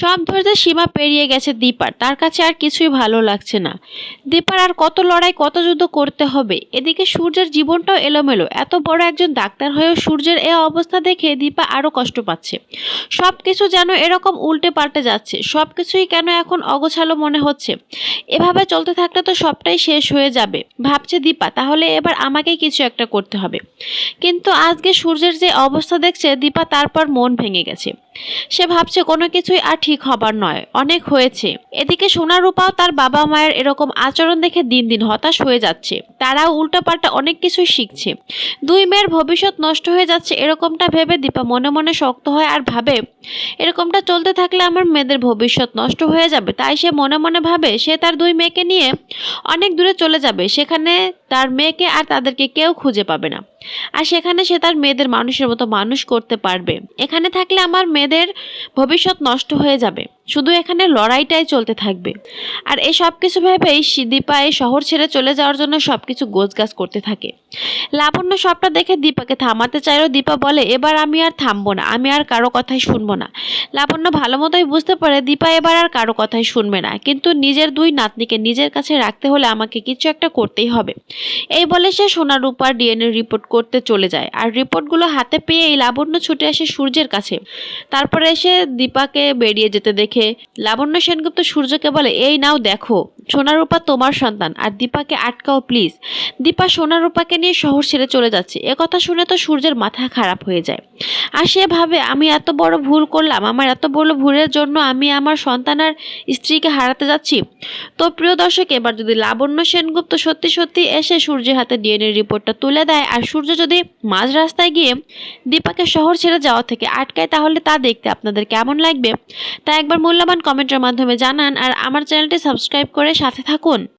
সব ধৈর্যের সীমা পেরিয়ে গেছে দীপার। তার কাছে আর কিছুই ভালো লাগছে না। দীপার আর কত লড়াই, কত যুদ্ধ করতে হবে। এদিকে সূর্যের জীবনটাও এলোমেলো। এত বড় একজন ডাক্তার হয়েও সূর্যের এ অবস্থা দেখে দীপা আরো কষ্ট পাচ্ছে। সবকিছু যেন এরকম উল্টে পাল্টে যাচ্ছে। সবকিছুই কেন এখন অগোছালো মনে হচ্ছে। এভাবে চলতে থাকলে তো সবটাই শেষ হয়ে যাবে ভাবছে দীপা। তাহলে এবার আমাকেই কিছু একটা করতে হবে। কিন্তু আজকে সূর্যের যে অবস্থা দেখছে দীপা, তারপর মন ভেঙে গেছে। সে ভাবছে কোনো কিছুই আর ঠিক হবার নয়, অনেক হয়েছে। এদিকে সোনা রূপাও তার বাবা মায়ের এরকম আচরণ দেখে দিন দিন হতাশ হয়ে যাচ্ছে। তারাও উল্টাপাল্টা অনেক কিছুই শিখছে। দুই মেয়ের ভবিষ্যৎ নষ্ট হয়ে যাচ্ছে এরকমটা ভেবে দীপা মনে মনে শক্ত হয় আর ভাবে, এরকমটা চলতে থাকলে আমার মেয়েদের ভবিষ্যৎ নষ্ট হয়ে যাবে। তাই সে মনে মনে ভাবে সে তার দুই মেয়েকে নিয়ে অনেক দূরে চলে যাবে। সেখানে তার মেয়েকে আর তাদেরকে কেউ খুঁজে পাবে না। আর সেখানে সে তার মেয়েদের মানুষের মতো মানুষ করতে পারবে। এখানে থাকলে আমার মেয়েদের ভবিষ্যৎ নষ্ট হয়ে যাবে। শুধু এখানে লড়াইটাই চলতে থাকবে। আর এই সব কিছু ভেবেই দীপা এই শহর ছেড়ে চলে যাওয়ার জন্য সবকিছু গোছগাছ করতে থাকে। লাবণ্য সবটা দেখে দীপাকে থামাতে চাইলেও দীপা বলে, এবার আমি আর থামবো না, আমি আর কারো কথাই শুনবো না। লাবণ্য ভালো মতোই বুঝতে পারে দীপা এবার আর কারো কথাই শুনবে না। কিন্তু নিজের দুই নাতনিকে নিজের কাছে রাখতে হলে আমাকে কিছু একটা করতেই হবে। এই বলে সে সোনা রূপার ডিএনএ রিপোর্ট করতে চলে যায়। আর রিপোর্টগুলো হাতে পেয়েই লাবণ্য ছুটে আসে সূর্যের কাছে। তারপরে এসে দীপাকে বেরিয়ে যেতে দেখে লাবণ্য সেনগুপ্ত সূর্যকে বলে, এই নাও দেখো, সোনা রূপা তোমার সন্তান, আর দীপাকে আটকাও প্লিজ। দীপা সোনা রূপাকে নিয়ে শহর ছেড়ে চলে যাচ্ছে। কথা শুনে তো সূর্যের মাথা খারাপ হয়ে যায়। আর সে ভাবে, আমি এত বড় ভুল করলাম, আমার এত বড় ভুলের জন্য আমি আমার সন্তান আর স্ত্রীকে হারাতে যাচ্ছি। তো প্রিয় দর্শক, এবার যদি লাবণ্য সেনগুপ্ত সত্যি সত্যি এসে সূর্যের হাতে ডিএনএ রিপোর্টটা তুলে দেয় আর সূর্য যদি মাঝ রাস্তায় গিয়ে দীপাকে শহর ছেড়ে যাওয়া থেকে আটকায়, তাহলে তা দেখতে আপনাদের কেমন লাগবে তা একবার মূল্যবান কমেন্টের মাধ্যমে জানান। আর আমার চ্যানেলটি সাবস্ক্রাইব করে সাথে থাকুন।